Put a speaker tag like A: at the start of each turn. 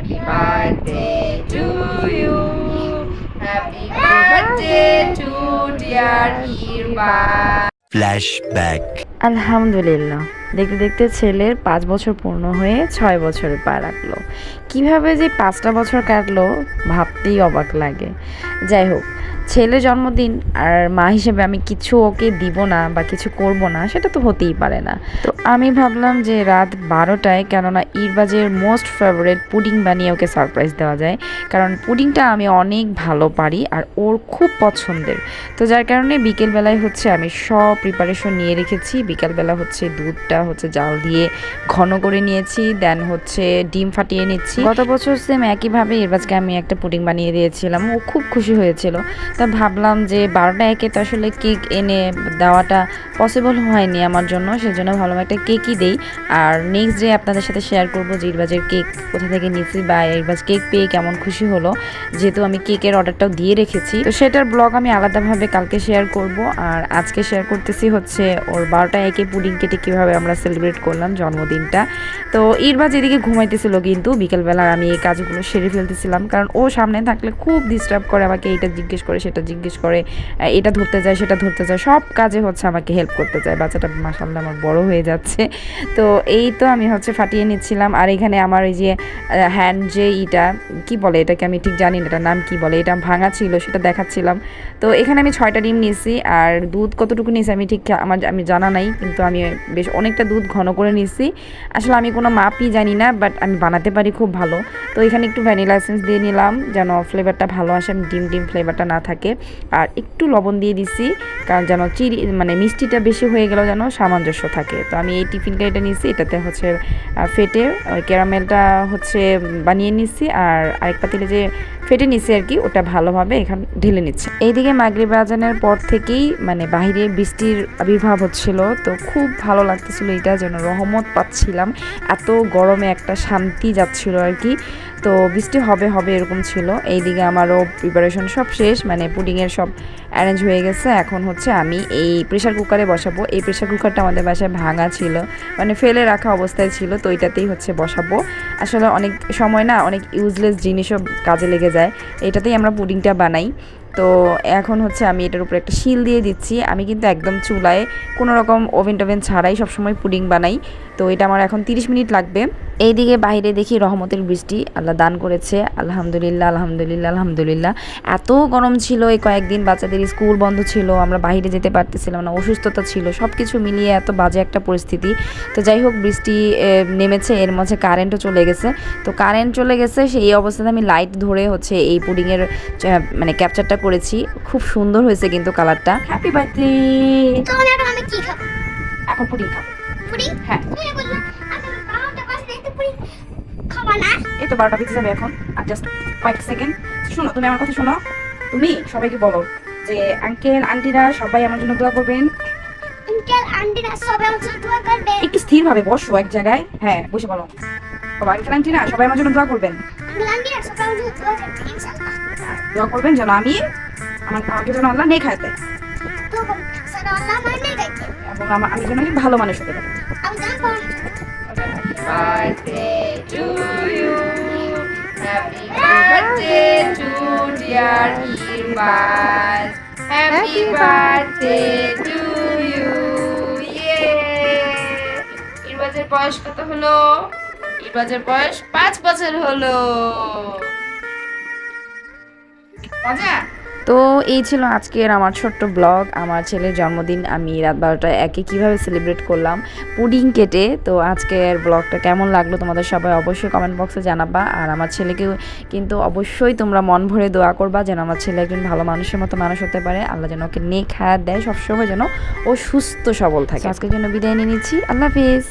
A: Happy birthday to you. Happy birthday to dear Irma.
B: Flashback.
C: আলহামদুলিল্লাহ, দেখতে দেখতে ছেলের 5 বছর পূর্ণ হয়ে 6 বছরে পা রাখলো। কীভাবে যে 5টা বছর কাটলো ভাবতেই অবাক লাগে। যাই হোক, ছেলের জন্মদিন আর মা হিসেবে আমি কিছু ওকে দিব না বা কিছু করব না, সেটা তো হতেই পারে না। তো আমি ভাবলাম যে রাত 12টায়, কেননা ইরবাজের মোস্ট ফেভারিট পুডিং বানিয়ে ওকে সারপ্রাইজ দেওয়া যায়, কারণ পুডিংটা আমি অনেক ভালো পারি আর ওর খুব পছন্দের। তো যার কারণে বিকেলবেলায় হচ্ছে আমি সব প্রিপারেশন নিয়ে রেখেছি। বিকেলবেলা হচ্ছে দুধটা হচ্ছে জাল দিয়ে ঘন করে নিয়েছি, দেন হচ্ছে ডিম ফাটিয়ে নিচ্ছি। গত বছর সেম একইভাবে ইরবাজকে আমি একটা পুডিং বানিয়ে দিয়েছিলাম, ও খুব খুশি হয়েছিল। তা ভাবলাম যে 12টা একে তো আসলে কেক এনে দেওয়াটা পসিবল হয়নি আমার জন্য, সেজন্য ভাবলাম একটা কেকই দেই। আর নেক্সট ডে আপনাদের সাথে শেয়ার করবো যে ইরবাজের কেক কোথা থেকে নিয়েছি বা ইরবাজ কেক পেয়ে কেমন খুশি হলো, যেহেতু আমি কেকের অর্ডারটাও দিয়ে রেখেছি। তো সেটার ব্লগ আমি আলাদাভাবে কালকে শেয়ার করব। আর আজকে শেয়ার করতেছি হচ্ছে ওর 12টা একে পুডিং কেটে কীভাবে আমরা সেলিব্রেট করলাম জন্মদিনটা। তো ইরবাজ এদিকে ঘুমাইতেছিল, কিন্তু বিকেলবেলা আমি এই কাজগুলো সেরে ফেলতেছিলাম, কারণ ও সামনে থাকলে খুব ডিস্টার্ব করে, আমাকে এইটা জিজ্ঞেস করে সেটা জিজ্ঞেস করে, এটা ধরতে যায় সেটা ধরতে যায়, সব কাজে হচ্ছে আমাকে হেল্প করতে চায়। বাচ্চাটা মাশাআল্লাহ আমার বড় হয়ে যাচ্ছে। তো এই তো আমি হচ্ছে ফাটিয়ে নিচ্ছিলাম। আর এখানে আমার এই যে হ্যান্ড যে ইটা কি বলে, এটাকে আমি ঠিক জানি না এটার নাম কি বলে, এটা ভাঙা ছিল সেটা দেখাচ্ছিলাম। তো এখানে আমি 6টা ডিম নিয়েছি, আর দুধ কতটুকু নিয়েছি আমি ঠিক আমি জানা নাই, কিন্তু আমি বেশ অনেকটা দুধ ঘন করে নিয়েছি। আসলে আমি কোনো মাপই জানি না, বাট আমি বানাতে পারি খুব ভালো। তো এখানে একটু ভ্যানিলা এসেন্স দিয়ে নিলাম যেন ফ্লেভারটা ভালো আসে, ডিম ফ্লেভারটা না থাকে। আর একটু লবণ দিয়ে দিছি, কারণ যেন মানে মিষ্টিটা বেশি হয়ে গেলেও যেন সামঞ্জস্য থাকে। তো আমি এই টিফিনটা এটা নিয়েছি, এটাতে হচ্ছে ফেটে ওই ক্যারামেলটা হচ্ছে বানিয়ে নিচ্ছি, আর আরেক পাতিলে যে ফেটে নিচ্ছি আর কি, ওটা ভালোভাবে এখানে ঢেলে নিচ্ছি। এইদিকে মাগরিব আজানের পর থেকেই মানে বাহিরে বৃষ্টির আবির্ভাব হচ্ছিল, তো খুব ভালো লাগতেছিল, এটা যেন রহমত পাচ্ছিলাম। এত গরমে একটা শান্তি যাচ্ছিল আর কি। তো বৃষ্টি হবে হবে এরকম ছিল। এইদিকে আমারও প্রিপারেশন সব শেষ, মানে পুডিংয়ের সব অ্যারেঞ্জ হয়ে গেছে। এখন হচ্ছে আমি এই প্রেশার কুকারে বসাবো। এই প্রেশার কুকারটা আমাদের বাসায় ভাঙা ছিল, মানে ফেলে রাখা অবস্থায় ছিল, তো এটাতেই হচ্ছে বসাবো। আসলে অনেক সময় না অনেক ইউজলেস জিনিসও কাজে লেগে যায়, এটাতেই আমরা পুডিংটা বানাই। তো এখন হচ্ছে আমি এটার উপরে একটা শিল দিয়ে দিচ্ছি। আমি কিন্তু একদম চুলায় কোনো রকম ওভেন টোভেন ছাড়াই সবসময় পুডিং বানাই। তো এটা আমার এখন 30 মিনিট লাগবে। এইদিকে বাইরে দেখি রহমতের বৃষ্টি আল্লাহ দান করেছে, আলহামদুলিল্লাহ আলহামদুলিল্লাহ আলহামদুলিল্লাহ। এত গরম ছিল এই কয়েকদিন, বাচ্চাদের স্কুল বন্ধ ছিল, আমরা বাইরে যেতে পারতেছিলাম না, অসুস্থতা ছিল, সব কিছু মিলিয়ে এত বাজে একটা পরিস্থিতি। তো যাই হোক, বৃষ্টি নেমেছে, এর মাঝে কারেন্টও চলে গেছে। তো কারেন্ট চলে গেছে, সেই অবস্থাতে আমি লাইট ধরে হচ্ছে এই পুডিংয়ের মানে ক্যাপচারটা করেছি। খুব সুন্দর হয়েছে কিন্তু কালারটা। Happy birthday.
D: আমি কি খাবো?
C: এখন পুডিং খাবো।
D: পুডিং?
C: হ্যাঁ,
D: তুমি বললা আমি 12টা বাজে একটু পুডিং খাবা না?
C: এই তো 12টা বেজে যাবে এখন, আর জাস্ট কয়েক সেকেন্ড। শোনো, তুমি আমার কথা শোনো, তুমি সবাইকে বলো যে আঙ্কেল আন্টিরা সবাই আমার জন্য দোয়া করবেন।
D: আঙ্কেল আন্টিরা সবাই আমার জন্য দোয়া করবে।
C: একটু স্থিরভাবে বসো এক জায়গায়, হ্যাঁ বসে বলো। বাবা আঙ্কেল আন্টিরা সবাই আমার জন্য দোয়া করবেন।
D: আঙ্কেল আন্টিরা সবাই আমার জন্য দোয়া করবে ইনশাআল্লাহ।
C: দোয়া করবেন যেন আমাকে যেন আল্লাহ নেক হায়াত দেয়,
D: দোয়া করবে সারা আল্লাহ মানে গাইতে।
C: এবং আমি যেন অনেক ভালো মানুষ হতে পারি।
D: আমি জানবো
A: Birthday to you. Happy birthday to dear Irma. Happy birthday to you. Yay! ইরবাজের বয়স কত হলো? ইরবাজের বয়স 5 বছর হলো। মজা?
C: তো এই ছিল আজকের আমার ছোট্ট ব্লগ, আমার ছেলের জন্মদিন আমি রাত 12টায় একে কীভাবে সেলিব্রেট করলাম পুডিং কেটে। তো আজকের ব্লগটা কেমন লাগলো তোমাদের সবাই অবশ্যই কমেন্ট বক্সে জানাবা। আর আমার ছেলেকেও কিন্তু অবশ্যই তোমরা মন ভরে দোয়া করবা যেন আমার ছেলে একজন ভালো মানুষের মতো মানুষ হতে পারে, আল্লাহ যেন ওকে নেক হায়াত দেয়, সবসময় যেন ও সুস্থ সবল থাকে। আজকের জন্য বিদায় নিয়ে নিচ্ছি, আল্লাহ হাফেজ।